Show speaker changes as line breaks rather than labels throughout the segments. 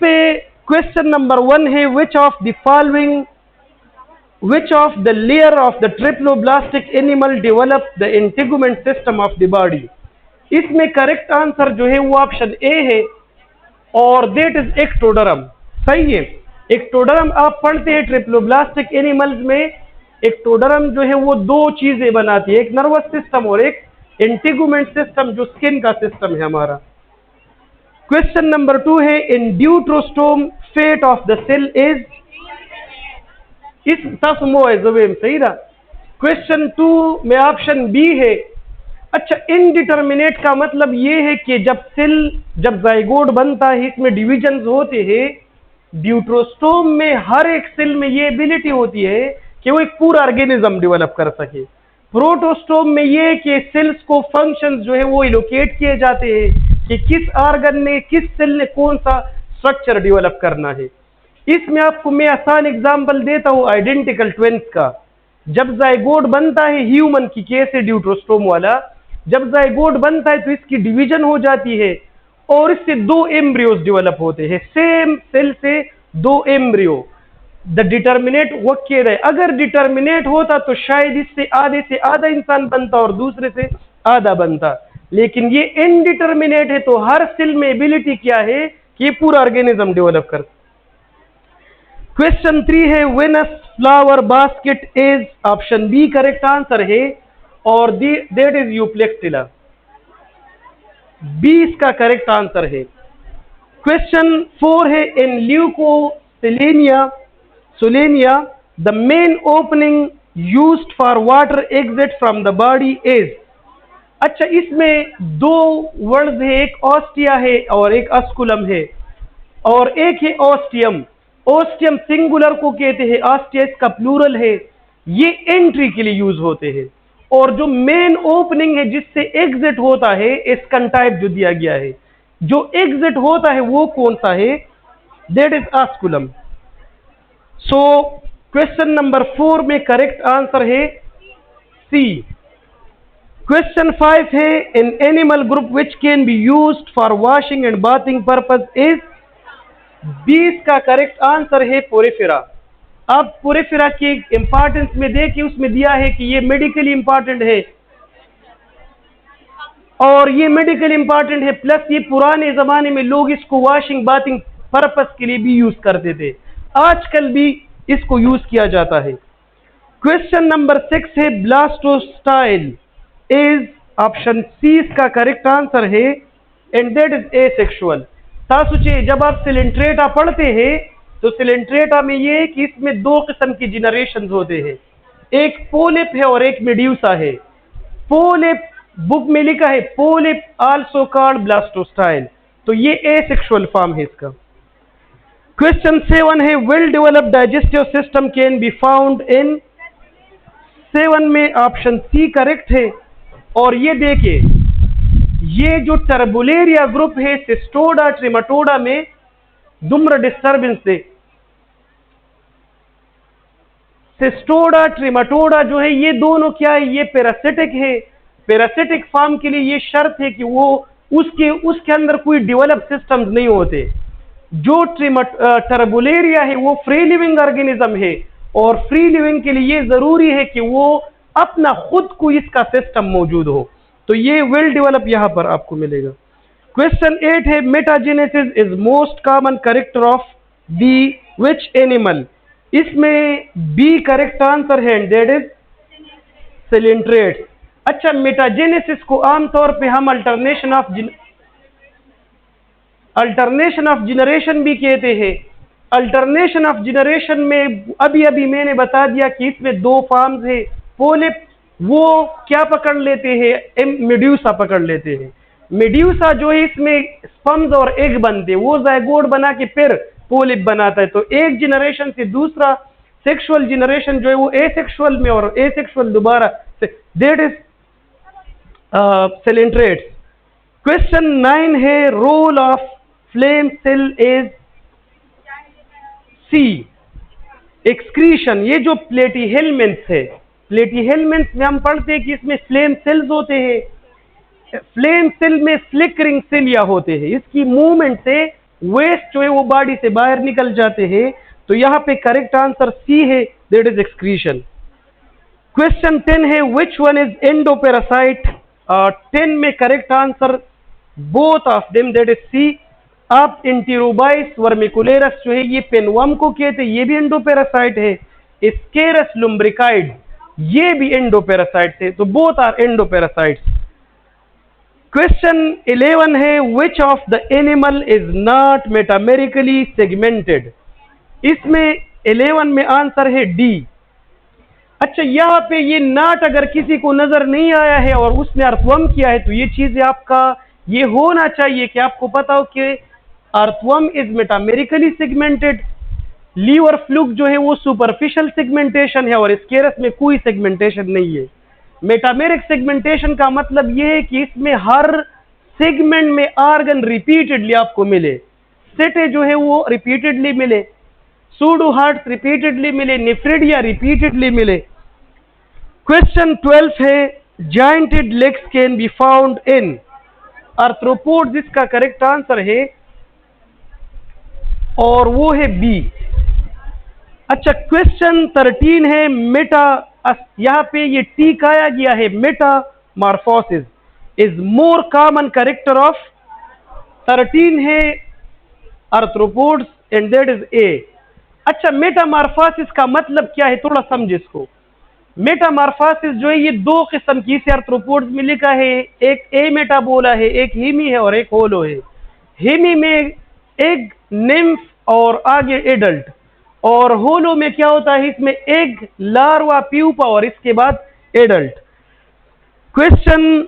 पे question number 1 है which of the layer of the triploblastic animal develop the integument system of the body. इसमें correct answer जो है वो option A है और दैट इज एक्टोडर्म। सही है, एक्टोडर्म आप पढ़ते हैं ट्रिप्लोब्लास्टिक एनिमल्स में। एक्टोडर्म जो है वो दो चीजें बनाती है, एक नर्वस सिस्टम और एक इंटीगुमेंट सिस्टम जो स्किन का सिस्टम है हमारा। क्वेश्चन नंबर 2 है in deuterostome fate of the cell is, इस तस्मो है जवेम, सही रहा। क्वेश्चन 2 में ऑप्शन बी है। अच्छा, इनडिटर्मिनेट का मतलब ये है कि जब जाइगोट बनता है इसमें डिविजन्स होते हैं। ड्यूट्रोस्टोम में हर एक सेल में ये एबिलिटी होती है कि वो एक पूरा ऑर्गेनिज्म डेवलप कर सके। प्रोटोस्टोम में ये कि सेल्स को फंक्शंस जो है वो एलोकेट किए जाते हैं कि किस ऑर्गन ने, किस सेल ने कौन सा स्ट्रक्चर डेवलप करना है। इसमें आपको मैं आसान एग्जांपल देता हूं आइडेंटिकल ट्विंस का। जब जाइगोट बनता है, ह्यूमन की केस है ड्यूट्रोस्टोम वाला, जब जाइगोट बनता है तो इसकी डिवीजन हो जाती है और इससे 2 एम्ब्रियोज डेवलप होते हैं, सेम सेल से 2 एम्ब्रियो। द डिटर्मिनेट वो कह रहे, अगर डिटर्मिनेट होता तो शायद इससे आधे से आधा इंसान बनता और दूसरे से आधा बनता, लेकिन ये इनडिटर्मिनेट है तो हर सेल में एबिलिटी क्या है कि पूरा ऑर्गेनिज्म डेवलप कर। क्वेश्चन 3 है when a flower basket is, option B correct answer है और दैट इज यूप्लेक्टिला, बी इसका करेक्ट आंसर है। क्वेश्चन 4 है in leucosolenia the main opening used for water exit from the body is. अच्छा, इसमें 2 words है, एक ऑस्टिया है और एक अस्कुलम है और एक है ऑस्टियम। ऑस्टियम सिंगुलर को कहते हैं, ऑस्टिया इसका प्लूरल है। ये एंट्री के लिए यूज होते हैं और जो मेन ओपनिंग है जिससे एग्जिट होता है, इसकन टाइप जो दिया गया है, जो एग्जिट होता है वो कौन सा है, that is osculum. So question number 4 में करेक्ट आंसर है सी। क्वेश्चन 5 है in animal group which can be used for washing and bathing purpose is, 20 का करेक्ट आंसर है पोरिफेरा। आप पोरिफेरा की इंपॉर्टेंस में देखिए, उसमें दिया है कि ये मेडिकली इंपॉर्टेंट है और ये मेडिकल इंपॉर्टेंट है, प्लस ये पुराने जमाने में लोग इसको वॉशिंग बाथिंग पर्पस के लिए भी यूज करते थे, आजकल भी इसको यूज किया जाता है। क्वेश्चन नंबर 6 है ब्लास्टोस्टाइल इज, ऑप्शन सी इसका करेक्ट आंसर है एंड दैट इज एसेक्सुअल। सोचिए, जब आप सिलेंट्रेटा पढ़ते हैं तो सिलेंट्रेटा में ये है कि इसमें 2 किस्म की जनरेशन होते हैं, एक पोलिप है और एक मेड्यूसा है। पोलिप बुक में लिखा है पोलिप आल्सो कॉल्ड ब्लास्टोस्टाइल, तो ये एसेक्सुअल फॉर्म है इसका। क्वेश्चन 7 है well developed digestive system can be found इन, 7 में ऑप्शन सी करेक्ट है और ये देखिए, ये जो टर्बुलेरिया ग्रुप है सिस्टोडा ट्रिमेटोडा में धूम्र डिस्टर्बेंस से, सिस्टोडा ट्रिमेटोडा जो है ये दोनों क्या है, ये पैरासिटिक है। पैरासिटिक फॉर्म के लिए ये शर्त है कि वो उसके अंदर कोई डेवलप सिस्टम्स नहीं होते। जो टर्बुलेरिया है वो फ्री लिविंग ऑर्गेनिज्म है और फ्री लिविंग के लिए ये जरूरी है कि वो अपना खुद को इसका सिस्टम मौजूद हो, तो ये वेल डेवलप यहां पर आपको मिलेगा। क्वेश्चन 8 है metagenesis is most common character of the which animal, इसमें बी करेक्ट आंसर है एंड दैट इज सिलेंट्रेट्स। अच्छा, मेटाजेनेसिस को आमतौर पे हम अल्टरनेशन ऑफ जनरेशन भी कहते हैं। अल्टरनेशन ऑफ जनरेशन में अभी मैंने बता दिया कि इसमें 2 फॉर्म्स है, पोलिप वो क्या पकड़ लेते हैं, मेड्यूसा पकड़ लेते हैं। मेड्यूसा जो है इसमें स्पर्म्स और एग बनते हैं, वो जाइगोट बना के फिर पोलिप बनाता है, तो एक जनरेशन से दूसरा सेक्सुअल जनरेशन जो है वो एसेक्सुअल में और एसेक्सुअल दोबारा, दैट इज सिलेंट्रेट्स। क्वेश्चन 9 है role of flame cell is C excretion. ये जो प्लेटीहेलमिन्थ्स है, प्लेटीहेलमिन्थ्स में हम पढ़ते हैं कि इसमें फ्लेम सेल्स होते हैं। फ्लेम सेल में फ्लिकरिंग सेलिया होते हैं, इसकी मूवमेंट से वेस्ट जो है वो बॉडी से बाहर निकल जाते हैं। तो यहाँ पे करेक्ट आंसर सी है, दैट इज एक्सक्रीशन। क्वेश्चन 10 है विच वन इज एंडोपेरासाइट। 10 में correct answer both of them, that is C. अब एंटीरोबाइस वर्मिकुलेरस जो है ये पेनवर्म को कहते हैं, ये भी एंडोपेरासाइट है। स्केरस लुम्ब्रिकाइड ये भी एंडोपेरासाइट है, तो बोथ आर एंडोपेरासाइट्स। क्वेश्चन 11 है which of the animal is not metamerically segmented. इसमें 11 में आंसर है डी। अच्छा, यहाँ पे ये नॉट अगर किसी को नजर नहीं आया है और उसने अर्थवर्म किया है तो ये चीज आपका ये होना चाहिए कि आपको पता हो कि earthworm is metamerically segmented. Liver fluke जो है वो सुपरफिशियल सेगमेंटेशन है और स्केरस में कोई सेगमेंटेशन नहीं है। मेटामेरिक सेगमेंटेशन का मतलब यह है कि इसमें हर सेगमेंट में आर्गन रिपीटेडली आपको मिले। सेटे जो है वो रिपीटेडली मिले, सूडो हार्ट रिपीटेडली मिले, नेफ्रिडिया रिपीटेडली मिले। क्वेश्चन 12 है jointed legs can be found in arthropod, जिसका करेक्ट आंसर है और वो है बी। अच्छा, क्वेश्चन 13 है मेटा, यहां पे ये टी काया गया है, Metamorphosis is more common character of. 13 है arthropods and that is a. अच्छा, मेटामॉर्फोसिस का मतलब क्या है, थोड़ा समझे इसको। मेटामॉर्फोसिस जो है ये दो किस्म की इसे आर्थ्रोपोड्स में लिखा है, एक ए मेटाबोला है, एक हीमी है और एक होलो है। हीमी में एग, निम्फ और आगे एडल्ट, और होलो में क्या होता है, इसमें एग, लार्वा, प्यूपा और इसके बाद एडल्ट। क्वेश्चन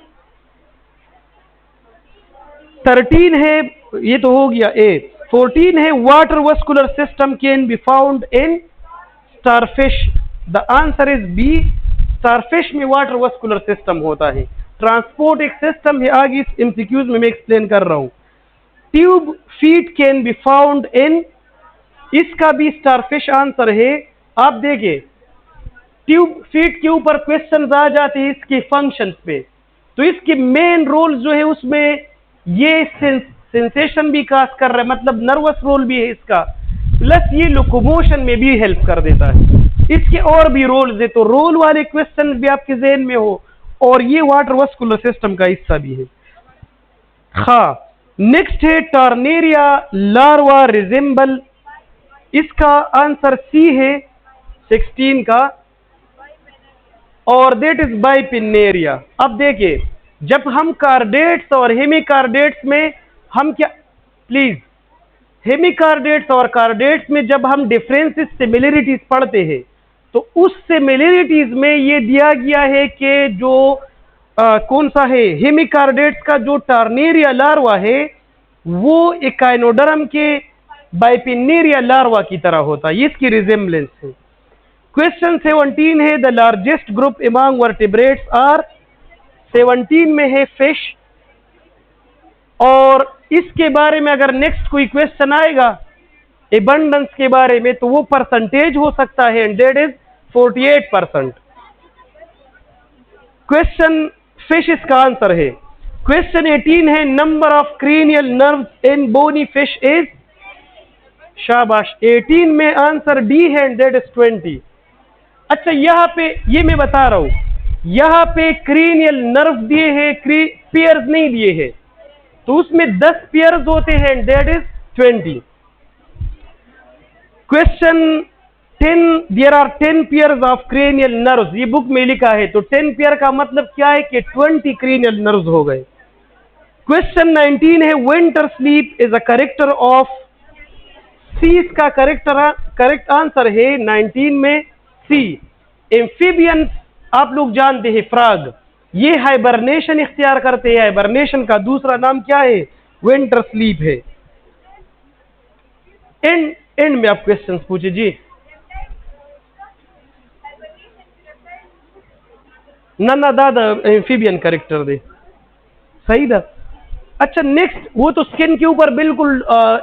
13 है, ये तो हो गया ए। 14 है water vascular system can be found in starfish. The answer is B. Starfish में वाटर वस्कुलर सिस्टम होता है। ट्रांसपोर्ट एक सिस्टम है, आगे इस एमसीक्यूज में मैं एक्सप्लेन कर रहा हूं। Tube feet can be found इन, इसका भी स्टारफिश आंसर है। आप देखिए ट्यूब फीट के ऊपर क्वेश्चंस आ जाते हैं इसके फंक्शंस पे, तो इसके मेन रोल जो है उसमें ये सेंसेशन भी काज कर रहा है, मतलब नर्वस रोल भी है इसका, प्लस ये लोकोमोशन में भी हेल्प कर देता है। इसके और भी रोल्स है, तो रोल वाले क्वेश्चन भी आपके जहन में हो, और ये वाटर वस्कुलर सिस्टम का हिस्सा भी है। हाँ, नेक्स्ट है टर्नेरिया लार्वा रिजेंबल, इसका आंसर सी है 16 का, और दैट इज बाइपिनेरिया। अब देखिए जब हम कार्डेट्स और हेमिकार्डेट्स में हम क्या, प्लीज, हेमिकार्डेट्स और कार्डेट्स में जब हम डिफरेंसेस सिमिलरिटीज पढ़ते हैं तो उस सिमिलरिटीज में ये दिया गया है कि जो कौन सा है, हेमिकार्डेट्स का जो टर्नेरिया लार्वा है वो एकाइनोडर्म के बाइपिनेरिया लार्वा की तरह होता है, इसकी रिजेम्बलेंस है। क्वेश्चन 17 है the largest group among vertebrates are. 17 में है फिश, और इसके बारे में अगर नेक्स्ट कोई क्वेश्चन आएगा एबंडेंस के बारे में तो वो परसेंटेज हो सकता है, and that is 48%। Question fish इसका आंसर है। क्वेश्चन 18 है number of cranial nerves in bony fish is. शाबाश, 18 में आंसर डी है, एंड दैट इज 20। अच्छा, यहां पे ये मैं बता रहा हूं, यहां पे क्रेनियल नर्व दिए हैं, पेयर्स नहीं दिए हैं, तो उसमें 10 पेयर्स होते हैं, and that is 20। Question 10 there are 10 pairs of cranial nerves, ये बुक में लिखा है, तो 10 पेयर का मतलब क्या है कि 20 क्रेनियल नर्व्स हो गए। क्वेश्चन 19 है winter sleep is a character of. C इसका करेक्ट आंसर है 19 में सी। एम्फीबियन आप लोग जानते हैं फ्रॉग, ये हाइबरनेशन इख्तियार करते हैं, हाइबरनेशन का दूसरा नाम क्या है, विंटर स्लीप है। एंड में आप क्वेश्चंस पूछे जी। ना दादा एम्फीबियन करेक्टर दे, सही था। अच्छा, नेक्स्ट, वो तो स्किन के ऊपर बिल्कुल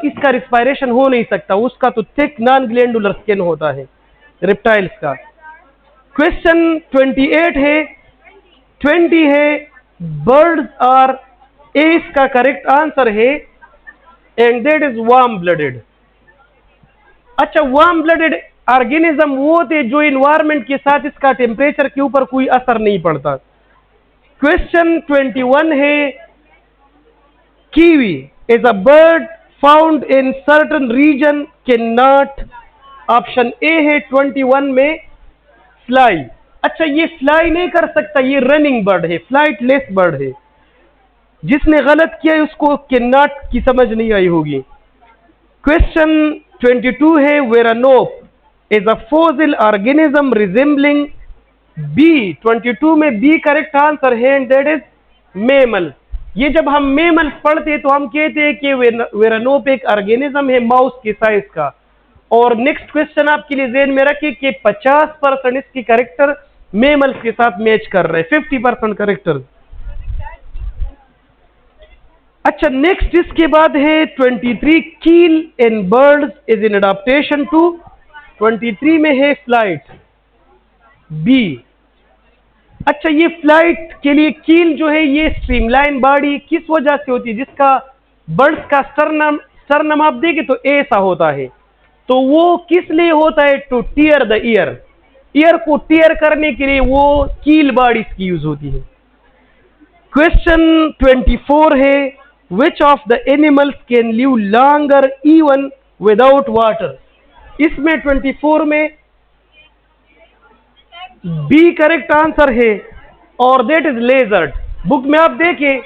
इसका रिस्पायरेशन हो नहीं सकता, उसका तो थिक नॉन ग्लैंडुलर स्किन होता है रेप्टाइल्स का। क्वेश्चन 28 है, 20 है बर्ड्स आर, ए इसका करेक्ट आंसर है। And that is warm blooded. अच्छा, वार्म ब्लडेड ऑर्गेनिज्म वो होते जो इन्वायरमेंट के साथ इसका टेम्परेचर के ऊपर कोई असर नहीं पड़ता। क्वेश्चन 21 है, kiwi is a bird found in certain region cannot. Option A है 21 में फ्लाई। अच्छा, ये फ्लाई नहीं कर सकता, ये रनिंग बर्ड है, फ्लाइटलेस बर्ड है। जिसने गलत किया है उसको कैन नॉट की समझ नहीं आई होगी। क्वेश्चन 22 है, varanops is a fossil organism resembling B. 22 में बी करेक्ट आंसर है एंड दैट इज मेमल। ये जब हम मेमल्स पढ़ते हैं तो हम कहते हैं कि वेरानोप एक ऑर्गेनिज्म है माउस के साइज का। और नेक्स्ट क्वेश्चन आपके लिए ज़हन में रखिए कि 50% इसकी करेक्टर मेमल्स के साथ मैच कर रहे हैं, 50% करेक्टर। अच्छा, नेक्स्ट इसके बाद है 23, keel in birds is an adaptation to. 23 में है फ्लाइट, बी। अच्छा, ये फ्लाइट के लिए कील जो है ये स्ट्रीमलाइन बॉडी किस वजह से होती है? जिसका बर्ड्स का स्टर्नम आप देखें तो ऐसा होता है, तो वो किस लिए होता है? Two tier the year, year को टीयर करने के लिए वो कील बॉडी की यूज होती है। क्वेश्चन 24 है, which of the animals can live longer even without water. इसमें 24 में बी करेक्ट आंसर है और दैट इज लेजर्ड। बुक में आप देखें,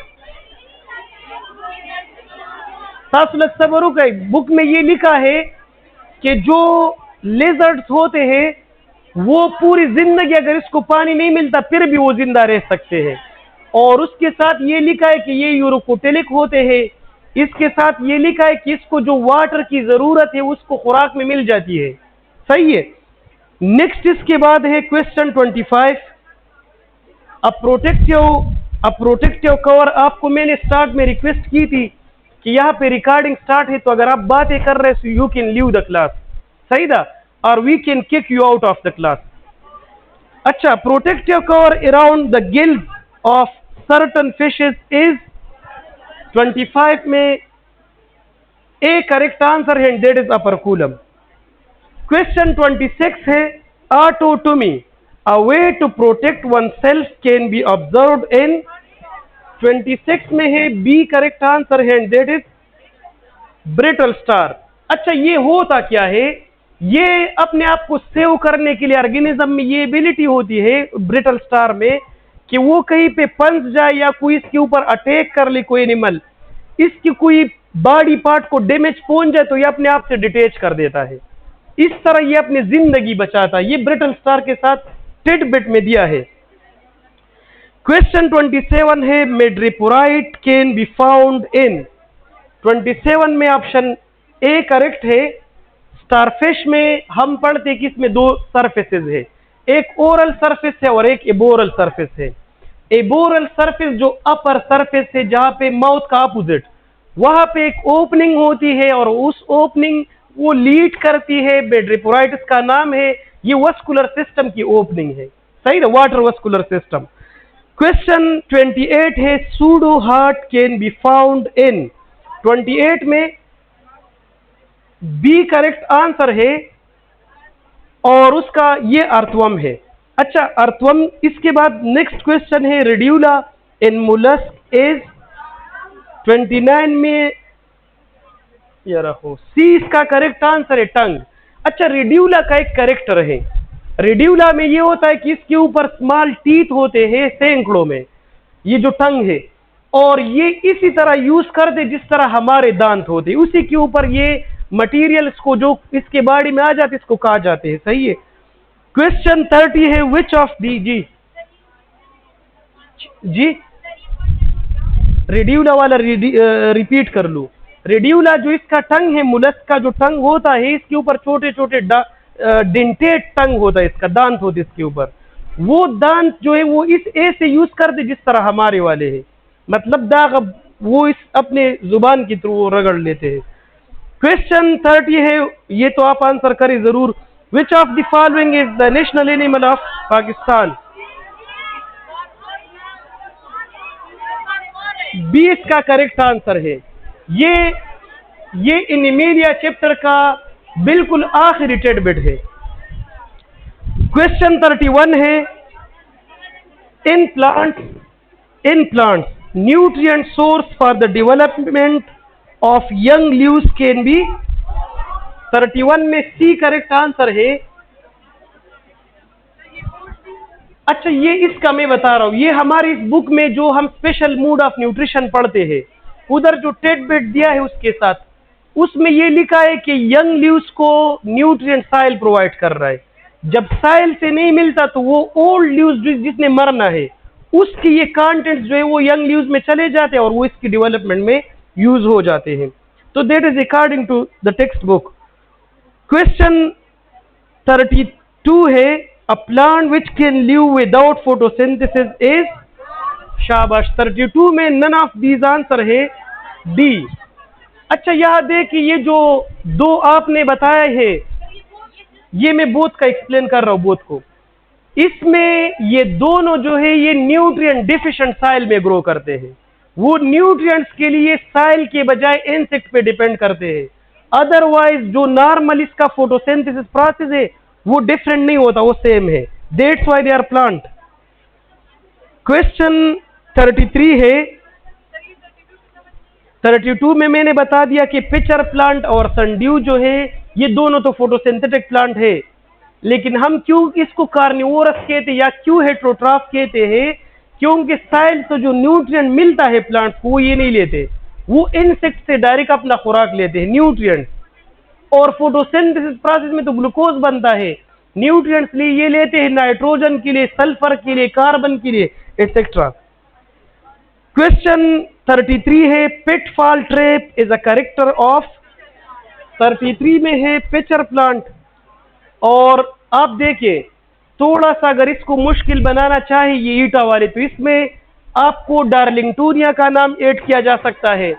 बुक में ये लिखा है कि जो लेजर्ड्स होते हैं वो पूरी जिंदगी अगर इसको पानी नहीं मिलता फिर भी वो जिंदा रह सकते हैं। और उसके साथ ये लिखा है कि ये यूरोकोटेलिक होते हैं। इसके साथ ये लिखा है कि इसको जो वाटर की जरूरत है उसको खुराक में मिल जाती है। सही है। नेक्स्ट इसके बाद है क्वेश्चन 25, अ प्रोटेक्टिव कवर। आपको मैंने स्टार्ट में रिक्वेस्ट की थी कि यहाँ पे रिकॉर्डिंग स्टार्ट है तो अगर आप बातें कर रहे हो you can leave the class, सही था, और we can kick you out of the class. अच्छा, protective cover around the gills of certain fishes is. 25 में ए करेक्ट आंसर है, दैट इज अपरकुलम। क्वेश्चन 26 है, autotomy, a way to protect oneself can be observed in. 26 में है B correct answer है, that is brittle star. अच्छा, ये होता क्या है? ये अपने आप को सेव करने के लिए ऑर्गेनिज्म में ये एबिलिटी होती है ब्रिटल स्टार में कि वो कहीं पे फंस जाए या कोई इसके ऊपर अटैक कर ले, कोई एनिमल इसकी कोई बॉडी पार्ट को डैमेज पहुंच जाए तो ये अपने आप से डिटेच कर देता है। इस तरह ये अपनी जिंदगी बचाता है। ये ब्रिटल स्टार के साथ टिडबिट में दिया है। क्वेश्चन 27 है, मेड्रिपोराइट कैन बी फाउंड इन। 27 में ऑप्शन ए करेक्ट है। स्टारफिश में हम पढ़ते कि इसमें दो सरफेसेस है, एक ओरल सरफेस है और एक एबोरल सरफेस है। एबोरल सरफेस जो अपर सरफेस है जहां पे माउथ का अपोजिट, वहां पे एक ओपनिंग होती है और उस ओपनिंग वो लीड करती है, मेड्रिपोराइटिस का नाम है। ये वस्कुलर सिस्टम की ओपनिंग है, सही ना, वाटर वस्कुलर सिस्टम। क्वेश्चन 28 है, pseudo heart can be found इन। 28 में बी करेक्ट आंसर है और उसका ये अर्थवम है। अच्छा, अर्थवम। इसके बाद नेक्स्ट क्वेश्चन है, रेड्यूला इन मोलस्क इज। 29 में सी इसका करेक्ट आंसर है, टंग। अच्छा, रेड्यूला का एक करेक्टर है। रेड्यूला में ये होता है कि इसके ऊपर स्मॉल टीथ होते हैं सैकड़ों में, ये जो टंग है, और ये इसी तरह यूज करते जिस तरह हमारे दांत होते, उसी के ऊपर ये मटेरियल को जो इसके बॉडी में आ जाते इसको कहा जाते हैं। सही है। क्वेश्चन 30 है, विच ऑफ दी जी रेड्यूला वाला रिपीट कर लो। रेड्यूला जो इसका टंग है, मुलस्क का जो टंग होता है, इसके ऊपर छोटे छोटे डेंटेड टंग होता है, इसका दांत होते इसके ऊपर। वो दांत जो है वो इस ए से यूज करते जिस तरह हमारे वाले हैं, मतलब दाग वो इस अपने जुबान की थ्रू रगड़ लेते हैं। क्वेश्चन 30 है, ये तो आप आंसर करें जरूर। Which of the following is the national animal of Pakistan. B इसका करेक्ट आंसर है। ये ये एनीमिलिया चैप्टर का बिल्कुल आखिरी टेडबिट है। क्वेश्चन 31 है, in plants nutrient source for the development of young leaves can be. 31 में सी करेक्ट आंसर है। अच्छा, ये इसका मैं बता रहा हूं, ये हमारी इस बुक में जो हम स्पेशल मूड ऑफ न्यूट्रिशन पढ़ते हैं, उधर जो टेडबिट दिया है उसके साथ, उसमें ये लिखा है कि यंग लीव्स को न्यूट्रिएंट साइल प्रोवाइड कर रहा है। जब साइल से नहीं मिलता तो वो ओल्ड लीव्स जिसने मरना है उसकी ये कंटेंट जो है वो यंग लीव्स में चले जाते हैं और वो इसकी डेवलपमेंट में यूज हो जाते हैं। तो that is according to the textbook. Question 32 है, a plant which can live without photosynthesis is. शाबाश, 32 में नन ऑफ दीज आंसर है डी। अच्छा, यहां देखिए, ये जो दो आपने बताया है, ये मैं बोथ का एक्सप्लेन कर रहा हूं, बोथ को। इसमें ये दोनों जो है ये न्यूट्रिएंट डिफिशिएंट साइल में ग्रो करते हैं। वो न्यूट्रिएंट्स के लिए साइल के बजाय इंसेक्ट पे डिपेंड करते हैं। अदरवाइज जो नॉर्मल इसका फोटोसिंथेसिस प्रोसेस है वो डिफरेंट नहीं होता, वो सेम है। That's why they are plant. Question 33 है, 32 में मैंने बता दिया कि पिचर प्लांट और सनड्यू जो है ये दोनों तो फोटोसिंथेटिक प्लांट है, लेकिन हम क्यों इसको कार्निवोरस कहते हैं या क्यों हेट्रोट्रॉफ कहते हैं? क्योंकि साइल से जो न्यूट्रिएंट मिलता है प्लांट्स को वो ये नहीं लेते, वो इंसेक्ट से डायरेक्ट अपना खुराक लेते हैं न्यूट्रिएंट्स। और फोटोसिंथेसिस प्रोसेस में तो ग्लूकोज बनता है, न्यूट्रिएंट्स लिए ये लेते हैं नाइट्रोजन के लिए, सल्फर के लिए, कार्बन के लिए, एटसेट्रा। क्वेश्चन 33 है, pitfall trap is a character of. 33 में है पिचर प्लांट। और आप देखिए, थोड़ा सा अगर इसको मुश्किल बनाना चाहे ये ईटा वाले, तो इसमें आपको डार्लिंगटोनिया का नाम ऐड किया जा सकता है,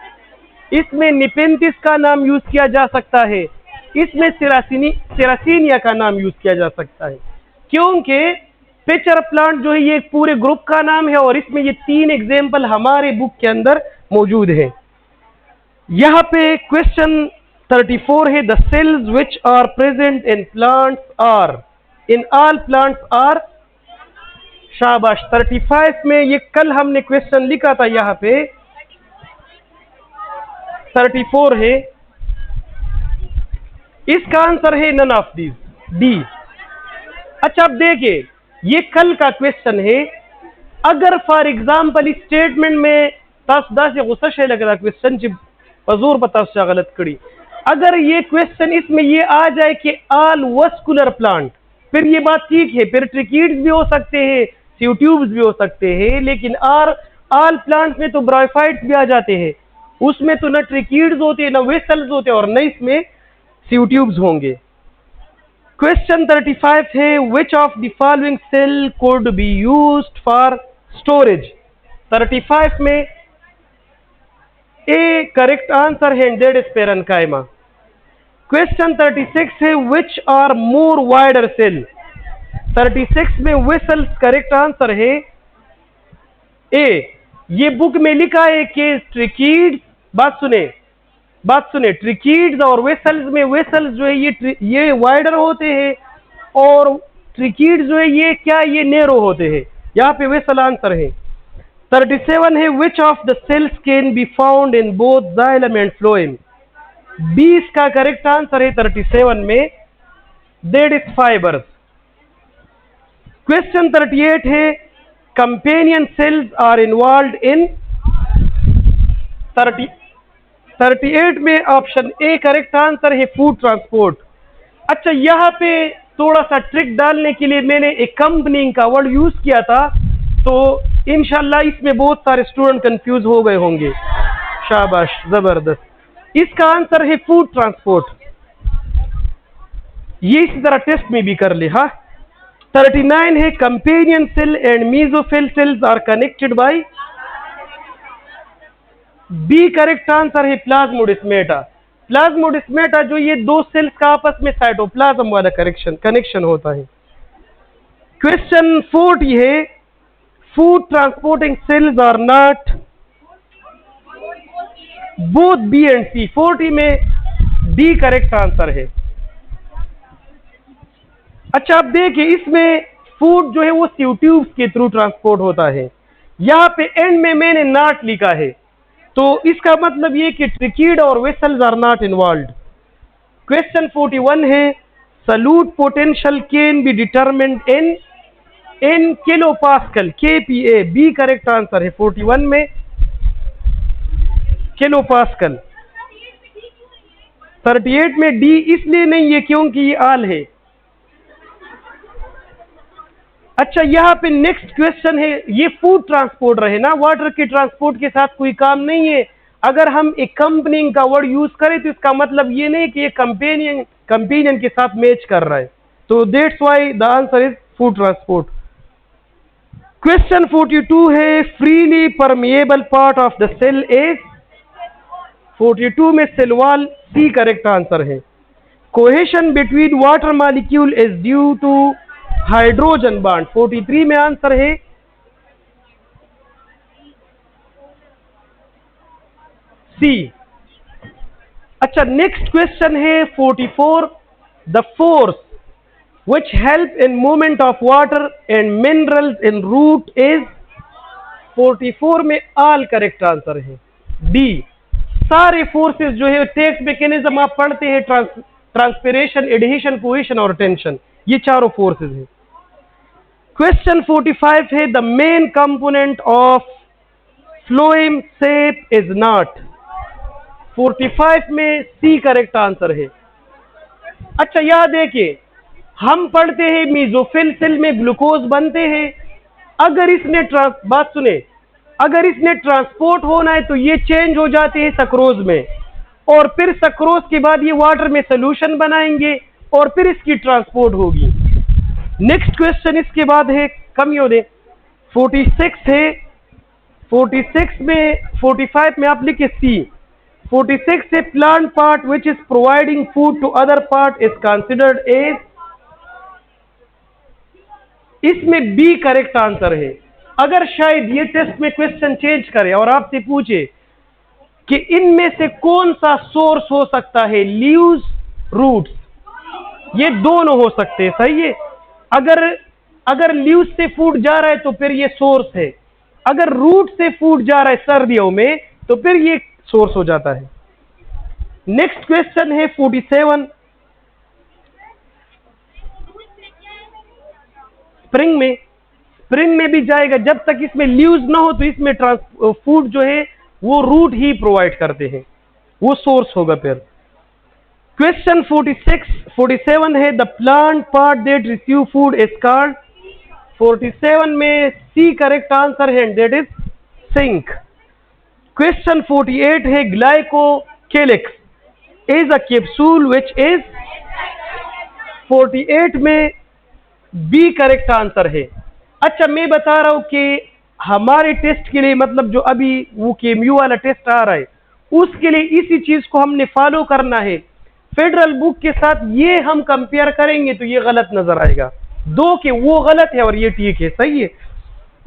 इसमें निपेंथिस का नाम यूज किया जा सकता है, इसमें सेरासिनिया का नाम यूज किया जा सकता है। क्योंकि पिचर प्लांट जो है ये एक पूरे ग्रुप का नाम है और इसमें ये 3 एग्जाम्पल हमारे बुक के अंदर मौजूद है। यहां पे क्वेश्चन 34 है, the cells which are present in plants are. In all plants are. शाबाश, 35 में ये कल हमने क्वेश्चन लिखा था, यहां पे 34 है, इसका आंसर है नन ऑफ दीज, डी। अच्छा, अब देखिए, ये कल का क्वेश्चन है। अगर फॉर एग्जाम्पल इस स्टेटमेंट में तस गुस्सा लग रहा क्वेश्चन पजूर पता गलत कड़ी, अगर ये क्वेश्चन इसमें ये आ जाए कि ऑल वस्कुलर प्लांट, फिर ये बात ठीक है, फिर ट्रिकीड्स भी हो सकते हैं, ट्यूब्स भी हो सकते हैं, लेकिन ऑल प्लांट्स में तो ब्रायोफाइट्स भी आ जाते हैं, उसमें तो न ट्रिकीड्स होते हैं, न वेसल्स होते हैं, और न इसमें ट्यूब्स होंगे। क्वेश्चन 35 है, which of the following cell could be used for storage. 35 में ए करेक्ट आंसर है, दैट इज पेरेन्काइमा। क्वेश्चन 36 है, which are more wider cell. 36 में वेसल्स करेक्ट आंसर है ए। ये बुक में लिखा है कि ट्रिकीड्स, बात सुने, ट्रिकीड्स और वेसल्स में, वेसल्स जो है ये वाइडर होते हैं और ट्रिकीड्स जो है ये क्या, ये नैरो होते हैं। यहाँ पे वेसल आंसर है। 37 है, which of the cells can be found in both xylem and phloem. 20 का करेक्ट आंसर है 37 में, दैट इज फाइबर्स। क्वेश्चन 38 है, companion cells are involve in. 38 में ऑप्शन ए करेक्ट आंसर है, फूड ट्रांसपोर्ट। अच्छा, यहां पे थोड़ा सा ट्रिक डालने के लिए मैंने एकम्पनिंग का वर्ड यूज किया था, तो इंशाल्लाह इसमें बहुत सारे स्टूडेंट कंफ्यूज हो गए होंगे। शाबाश, जबरदस्त। इसका आंसर है फूड ट्रांसपोर्ट। ये इसी तरह टेस्ट में भी कर ले। हाँ, 39 है, companion cell and mesophyll cells are connected by. B correct answer है प्लाज्मोडेस्माटा। प्लाज्मोडेस्माटा जो ये दो सेल्स का आपस में साइटोप्लाज्म वाला कनेक्शन होता है। क्वेश्चन 40 है, food transporting cells are not. Both B and C. 40 में डी करेक्ट आंसर है। अच्छा, आप देखिए इसमें फूड जो है वो सीव ट्यूब्स के थ्रू ट्रांसपोर्ट होता है। यहां पे एंड में मैंने नॉट लिखा है, तो इसका मतलब ये कि ट्रिकीड और vessels are not involve. Question 41 है, solute potential can be determined in kilopascal KPA. B correct answer है 41 में किलो पास्कल। 38 में डी इसलिए नहीं है क्योंकि ये आल है। अच्छा, यहां पे नेक्स्ट क्वेश्चन है, ये फूड ट्रांसपोर्ट रहे ना, वाटर के ट्रांसपोर्ट के साथ कोई काम नहीं है। अगर हम एक कंपनी का वर्ड यूज करें तो इसका मतलब ये नहीं कि ये कंपेनियन के साथ मैच कर रहा है। तो that's why the answer is food transport. Question 42 है, freely permeable part of the cell is. 42 में cell wall, C correct answer है। Cohesion between water molecule is due to hydrogen bond. 43 में आंसर है सी। अच्छा, नेक्स्ट क्वेश्चन है 44, the force which help in movement of water and minerals in root is। 44 में all correct answer है D. सारे forces जो है टेक्स्ट मैकेनिज्म आप पढ़ते हैं, ट्रांसपिरेशन, एडहेशन, कोहेशन और टेंशन, ये चारों फोर्सेस हैं। क्वेश्चन 45 है, the main component of phloem shape is not. 45 में सी करेक्ट आंसर है। अच्छा, यहां देखिए हम पढ़ते हैं मीजोफिल सेल में ग्लूकोज बनते हैं। अगर इसने बात सुने, अगर इसने ट्रांसपोर्ट होना है तो ये चेंज हो जाते हैं सक्रोज में, और फिर सक्रोज के बाद ये वाटर में सोल्यूशन बनाएंगे और फिर इसकी ट्रांसपोर्ट होगी। नेक्स्ट क्वेश्चन इसके बाद है, कम ही हो दे, 46 है। 46 में 45 में आप लिखे सी। 46 से plant part which is providing food to other part is considered as. इसमें बी करेक्ट आंसर है। अगर शायद ये टेस्ट में क्वेश्चन चेंज करे और आपसे पूछे कि इनमें से कौन सा सोर्स हो सकता है, लीव्स, रूट्स, ये दोनों हो सकते हैं, सही है। अगर लीव्स से फूड जा रहा है तो फिर ये सोर्स है, अगर रूट से फूड जा रहा है सर्दियों में तो फिर ये सोर्स हो जाता है। नेक्स्ट क्वेश्चन है 47, स्प्रिंग में भी जाएगा, जब तक इसमें लीव्स ना हो तो इसमें फूड जो है वो रूट ही प्रोवाइड करते हैं, वो सोर्स होगा फिर। क्वेश्चन 47 है, the plant part that receive food is called. 47 में सी करेक्ट आंसर है, दैट इज सिंक। क्वेश्चन 48 है, glycocalyx is a capsule which is. 48 में बी करेक्ट आंसर है। अच्छा, मैं बता रहा हूं कि हमारे टेस्ट के लिए, मतलब जो अभी वो केम्यू वाला टेस्ट आ रहा है, उसके लिए इसी चीज को हमने फॉलो करना है। फेडरल बुक के साथ ये हम कंपेयर करेंगे तो ये गलत नजर आएगा, दो के वो गलत है और ये ठीक है, सही है।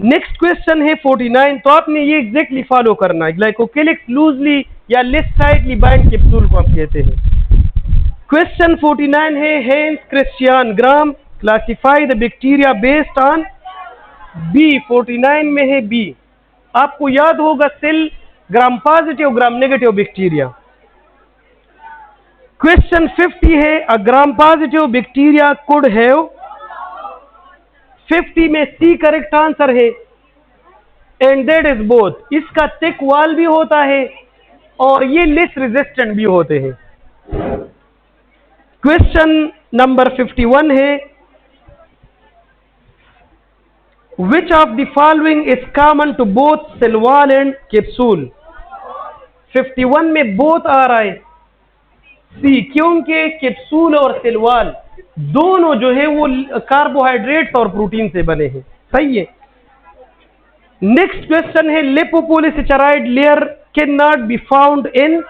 नेक्स्ट क्वेश्चन है 49, तो आपने ये एग्जैक्टली फॉलो करना है। ग्लाइकोकेलिक्स लूजली या लेस टाइटली बाइंड कैप्सूल को आप कहते हैं। क्वेश्चन 49 है, Hans Christian Gram classify the bacteria based on B. 49 में है बी। आपको याद होगा cell Gram positive, Gram negative bacteria. Question 50 है, a Gram positive bacteria could have. 50 में सी करेक्ट आंसर है, एंड दैट इज बोथ। इसका थिक वॉल भी होता है और ये लेस रेजिस्टेंट भी होते हैं। क्वेश्चन नंबर 51 है, which of the following is common to both cell wall and capsule। 51 में both आ रहा है सी, क्योंकि कैप्सूल और सेल वॉल दोनों जो है वो कार्बोहाइड्रेट्स और प्रोटीन से बने हैं, सही है। नेक्स्ट क्वेश्चन है, lipopolysaccharide layer can not be found in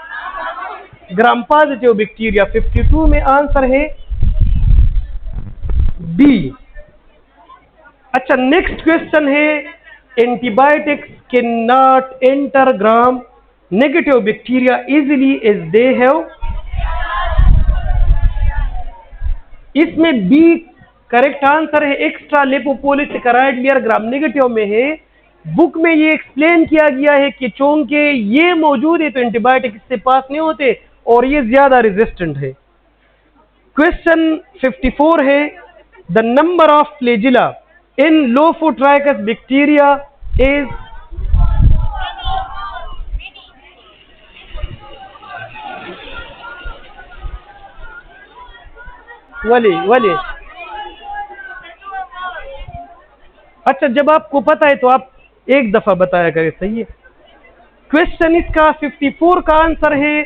gram positive bacteria. 52 में आंसर है बी। अच्छा, नेक्स्ट क्वेश्चन है, antibiotics can not enter gram negative bacteria easily as they have, इसमें बी करेक्ट आंसर है एक्स्ट्रा लिपोपोलिसैकेराइड लेयर ग्राम नेगेटिव में है। Book में ये एक्सप्लेन किया गया है कि चूंकि ये मौजूद है तो एंटीबायोटिक इससे पास नहीं होते और ये ज्यादा रेजिस्टेंट है। क्वेश्चन 54 है the number of flagella in lophotrichous bacteria is, वाले अच्छा, जब आपको पता है तो आप एक दफा बताया करें, सही है। क्वेश्चन इसका 54 का आंसर है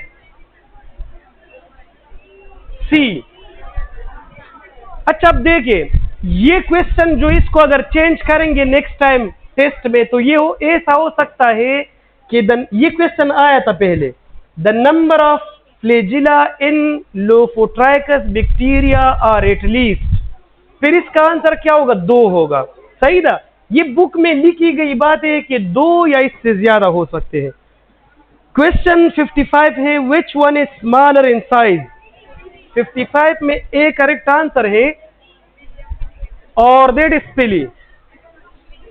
सी। अच्छा, अब देखिए ये क्वेश्चन जो इसको अगर चेंज करेंगे नेक्स्ट टाइम टेस्ट में तो ये ऐसा हो सकता है कि ये क्वेश्चन आया था पहले, the number of flagella in lophotrichous bacteria are at least, फिर इसका आंसर क्या होगा, 2 होगा, सही था। ये बुक में लिखी गई बात है कि 2 या इससे ज्यादा हो सकते हैं। क्वेश्चन 55 है which one is smaller in size, 55 में ए करेक्ट आंसर है और दैट इज पिली।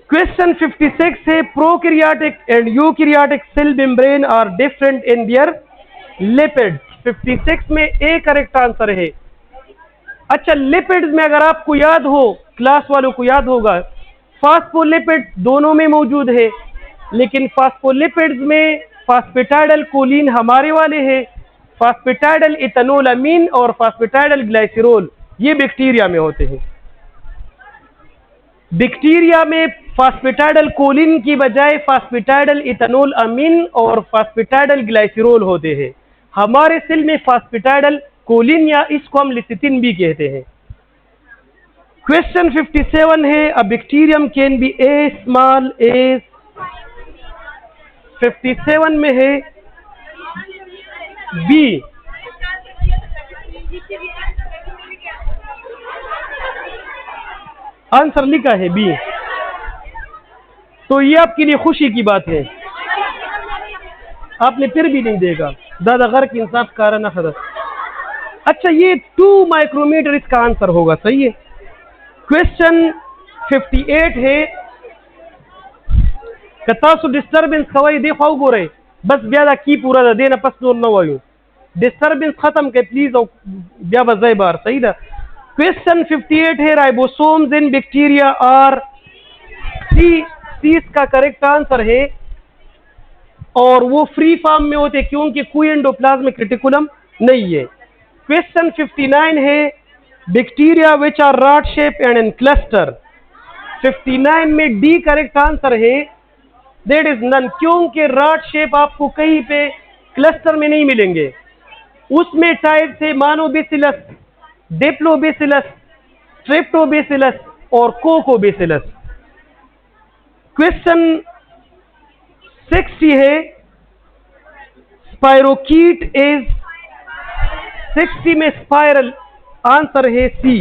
क्वेश्चन 56 है prokaryotic and eukaryotic cell membrane are different in their lipid, 56 में ए करेक्ट आंसर है। अच्छा, लिपिड्स में अगर आपको याद हो, क्लास वालों को याद होगा, फास्फोलिपिड दोनों में मौजूद है, लेकिन फास्फोलिपिड्स में फास्फेटाइडल कोलिन हमारे वाले हैं, फास्फेटाइडल इथेनॉल अमीन और फास्फेटाइडल ग्लाइसरॉल ये बैक्टीरिया में होते हैं। बैक्टीरिया में फास्फेटाइडल कोलिन की बजाय फास्फेटाइडल इथेनॉल अमीन और फास्फेटाइडल ग्लाइसरॉल होते हैं। हमारे सेल में फास्फेटाइडल कोलिन या इसको हम लिसिथिन भी कहते हैं। क्वेश्चन 57 है a bacterium can be a small age, 57 में है बी। आंसर लिखा है बी, तो ये आपके लिए खुशी की बात है, आपने फिर भी नहीं देखा, दादा घर की इंसाफ कारण खदा। अच्छा, ये 2 माइक्रोमीटर इसका आंसर होगा, सही है। क्वेश्चन 58 है कतासु डिस्टर्बेंस खवाई देखो गो रहे बस ब्यादा की पूरा देना पस नोर न वायु डिस्टर्बेंस खत्म के प्लीज और ब्या बजाय बार, सही था। क्वेश्चन 58 है ribosomes in bacteria are C, इसका करेक्ट आंसर है और वो फ्री फॉर्म में होते क्योंकि कोई एंडोप्लाज्मिक रेटिकुलम नहीं है। क्वेश्चन 59 है bacteria which are rod shape and in cluster, 59 में डी करेक्ट आंसर है, दैट इज नन, क्योंकि रॉड शेप आपको कहीं पे क्लस्टर में नहीं मिलेंगे। उसमें टाइप से मानोबैसिलस, डिप्लोबैसिलस, स्ट्रेप्टोबैसिलस और कोकोबैसिलस। क्वेश्चन 60 है स्पाइरोकीट इज, 60 में स्पाइरल आंसर है सी।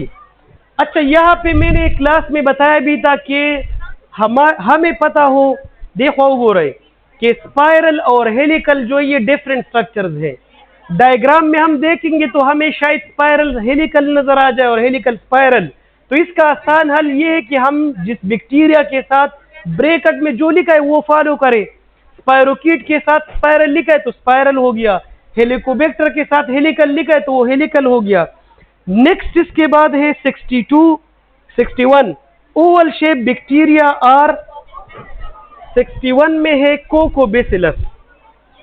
अच्छा, यहां पे मैंने क्लास में बताया भी था कि हमें पता हो, देखो हो रहे कि स्पाइरल और हेलिकल जो ये डिफरेंट स्ट्रक्चर्स हैं। डायग्राम में हम देखेंगे तो हमें शायद स्पाइरल हेलिकल नजर आ जाए और हेलिकल स्पाइरल, तो इसका आसान हल ये है कि हम जिस बैक्टीरिया के साथ ब्रैकेट में जो लिखा है वो फॉलो करें। स्पाइरोकीट के साथ स्पाइरल लिखा है तो स्पाइरल हो गया, हेलिकोबैक्टर के साथ हेलिकल लिखा है तो वो हेलिकल हो गया। नेक्स्ट इसके बाद है 61 ओवल शेप बैक्टीरिया आर, 61 में है कोकोबैसिलस,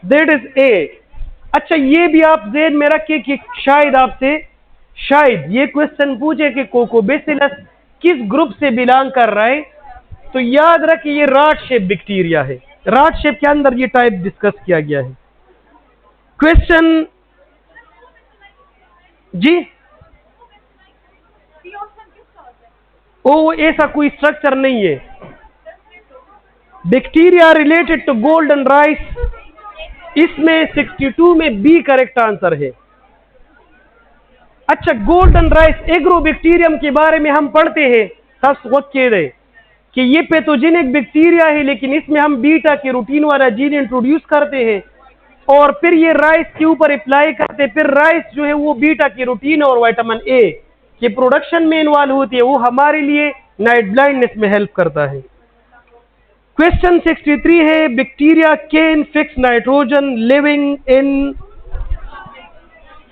दैट इज ए। अच्छा, ये भी आप ज़हन में रखिए कि शायद ये क्वेश्चन पूछे कि कोकोबैसिलस किस ग्रुप से बिलोंग कर रहा है, तो याद रखिए ये रॉड शेप बैक्टीरिया है, रॉड शेप के अंदर ये टाइप डिस्कस किया गया है। क्वेश्चन जी, ओ ऐसा कोई स्ट्रक्चर नहीं है। Bacteria related to golden rice, इसमें 62 में बी करेक्ट आंसर है। अच्छा, गोल्डन राइस एग्रोबैक्टीरियम के बारे में हम पढ़ते हैं, सब वक्त कह रहे कि ये पैथोजेनिक बैक्टीरिया है, लेकिन इसमें हम बीटा के रूटीन वाला जीन इंट्रोड्यूस करते हैं। और फिर ये राइस के ऊपर अप्लाई करते, फिर राइस जो है वो बीटा कैरोटीन और विटामिन ए के प्रोडक्शन में इन्वॉल्व होती है, वो हमारे लिए नाइट ब्लाइंडनेस में हेल्प करता है। क्वेश्चन 63 है bacteria can fix nitrogen living in.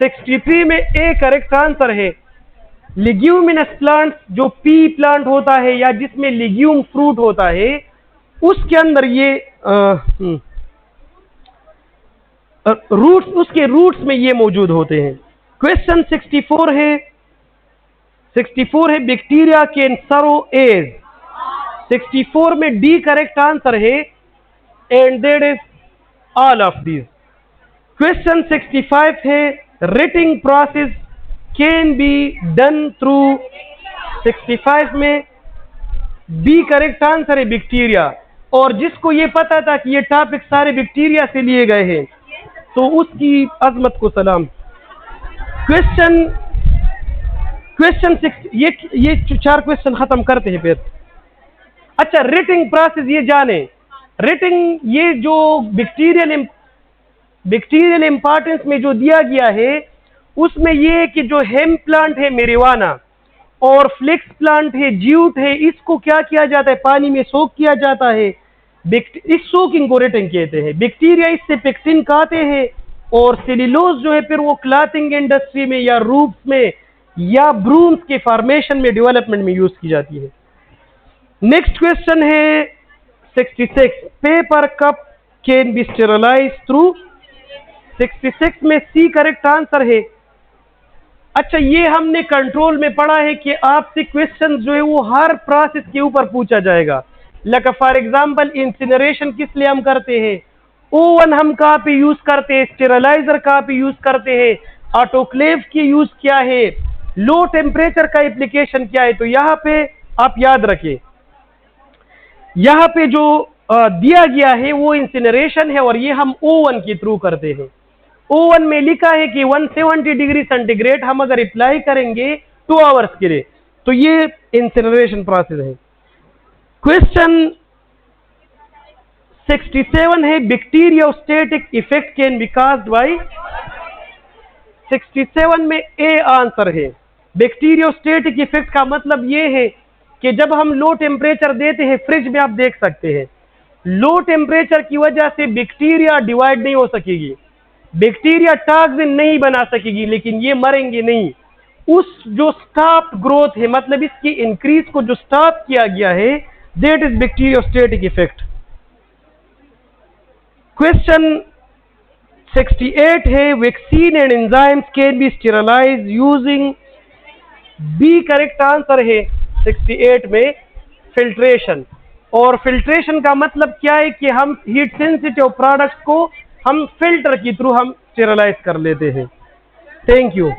63 में ए करेक्ट आंसर है। लिग्यूमिनस प्लांट जो पी प्लांट होता है या जिसमें लिग्यूम फ्रूट होता है, उसके अंदर ये रूट्स, उसके रूट्स में ये मौजूद होते हैं। क्वेश्चन 64 है बैक्टीरिया कैन सरो एज। 64 में डी करेक्ट आंसर है and that is all of this. Question 65 है rating process can be done through. 65 में बी करेक्ट आंसर है बैक्टीरिया, और जिसको ये पता था कि ये टॉपिक सारे बैक्टीरिया से लिए गए हैं तो उसकी अजमत को सलाम। क्वेश्चन 6, ये 4 क्वेश्चन खत्म करते हैं फिर। अच्छा, रेटिंग प्रोसेस ये जाने, रेटिंग ये जो बैक्टीरियल इंपॉर्टेंस में जो दिया गया है उसमें ये कि जो हेम प्लांट है मेरिवाना और फ्लेक्स प्लांट है ज्यूट है, इसको क्या किया जाता है, पानी में सोक किया जाता है। इस सोकिंग को रेटिंग कहते हैं। बैक्टीरिया इससे पेक्टिन खाते हैं और सेल्यूलोज जो है फिर वो क्लॉथिंग इंडस्ट्री में या रूप्स में या ब्रूम्स के फॉर्मेशन में डेवलपमेंट में यूज की जाती है। नेक्स्ट क्वेश्चन है 66, paper cup can be sterilise through. 66 में सी करेक्ट आंसर है। अच्छा, ये हमने कंट्रोल में पढ़ा है कि आपसे क्वेश्चन जो है वो हर प्रोसेस के ऊपर पूछा जाएगा। लाइक फॉर एग्जांपल इंसिनरेशन किस लिए हम करते हैं, ओवन हम कहाँ पे यूज करते हैं, स्टेरलाइजर कहाँ पे यूज करते हैं, ऑटोक्लेव की यूज क्या है, लो टेम्परेचर का एप्लीकेशन क्या है। तो यहाँ पे आप याद रखें, यहाँ पे जो दिया गया है वो इंसिनरेशन है और ये हम ओवन के थ्रू करते हैं। ओवन में लिखा है कि 170 डिग्री सेंटीग्रेड हम अगर अप्लाई करेंगे 2 आवर्स के लिए, तो ये इंसिनरेशन प्रोसेस है। क्वेश्चन 67 है bacteriostatic effect can be caused by. 67 में ए आंसर है। बैक्टीरियोस्टैटिक इफेक्ट का मतलब ये है कि जब हम लो टेम्परेचर देते हैं, फ्रिज में आप देख सकते हैं, लो टेम्परेचर की वजह से बैक्टीरिया डिवाइड नहीं हो सकेगी, बैक्टीरिया टॉक्सिन नहीं बना सकेगी, लेकिन ये मरेंगे नहीं। उस जो स्टॉप ग्रोथ है, मतलब इसकी इंक्रीज को जो स्टॉप किया गया है, that is bacteriostatic effect. Question 68 है vaccine and enzymes can be sterilize using. B correct answer है 68 में फिल्ट्रेशन। और फिल्ट्रेशन का मतलब क्या है कि हम हीट सेंसिटिव प्रोडक्ट्स को हम फिल्टर के थ्रू हम स्टेरलाइज कर लेते हैं। Thank you.